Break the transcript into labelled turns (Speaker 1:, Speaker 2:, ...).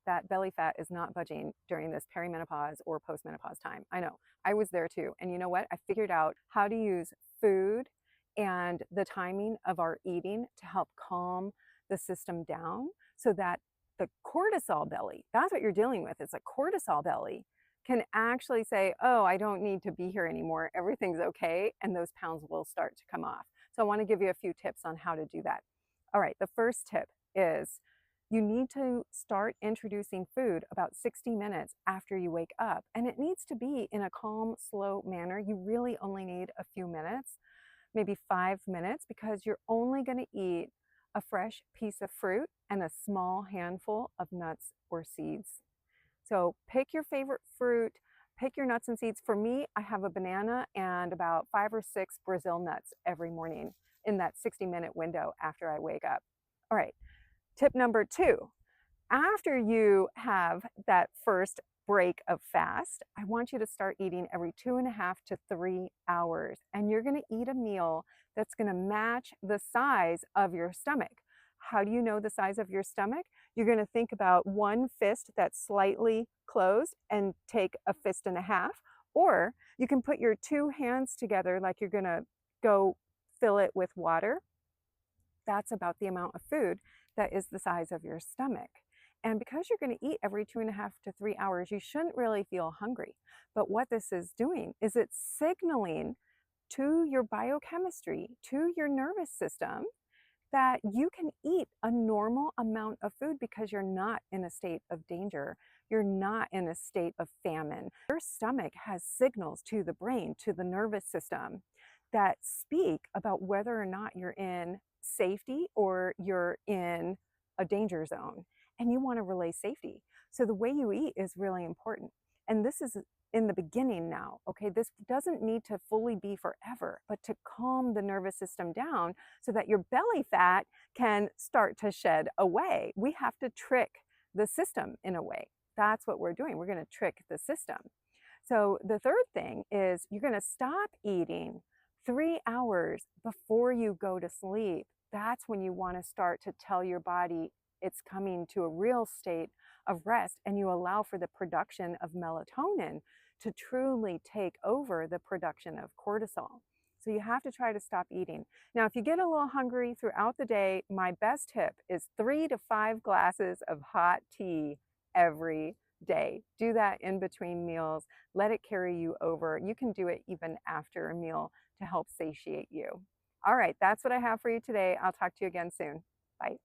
Speaker 1: that belly fat is not budging during this perimenopause or postmenopause time. I know, I was there too. And you know what? I figured out how to use food and the timing of our eating to help calm the system down so that the cortisol belly, that's what you're dealing with. It's a cortisol belly can actually say, oh, I don't need to be here anymore. Everything's okay. And those pounds will start to come off. So I want to give you a few tips on how to do that. All right. The first tip is you need to start introducing food about 60 minutes after you wake up. And it needs to be in a calm, slow manner. You really only need a few minutes, maybe 5 minutes, because you're only going to eat a fresh piece of fruit and a small handful of nuts or seeds. So pick your favorite fruit, pick your nuts and seeds. For me, I have a banana and about 5 or 6 Brazil nuts every morning in that 60-minute window after I wake up. All right, tip number 2. After you have that first break of fast, I want you to start eating every 2.5 to 3 hours. And you're going to eat a meal that's going to match the size of your stomach. How do you know the size of your stomach? You're going to think about one fist that's slightly closed and take a fist and a half. Or you can put your 2 hands together like you're going to go fill it with water. That's about the amount of food that is the size of your stomach. And because you're going to eat every 2.5 to 3 hours, you shouldn't really feel hungry. But what this is doing is it's signaling to your biochemistry, to your nervous system, that you can eat a normal amount of food because you're not in a state of danger. You're not in a state of famine. Your stomach has signals to the brain, to the nervous system, that speak about whether or not you're in safety or you're in a danger zone. And you want to relay safety. So the way you eat is really important. And this is in the beginning now, okay? This doesn't need to fully be forever, but to calm the nervous system down so that your belly fat can start to shed away. We have to trick the system in a way. That's what we're doing. We're going to trick the system. So the third thing is you're going to stop eating 3 hours before you go to sleep. That's when you want to start to tell your body it's coming to a real state of rest, and you allow for the production of melatonin to truly take over the production of cortisol. So you have to try to stop eating. Now, if you get a little hungry throughout the day, my best tip is 3 to 5 glasses of hot tea every day. Do that in between meals. Let it carry you over. You can do it even after a meal to help satiate you. All right, that's what I have for you today. I'll talk to you again soon. Bye.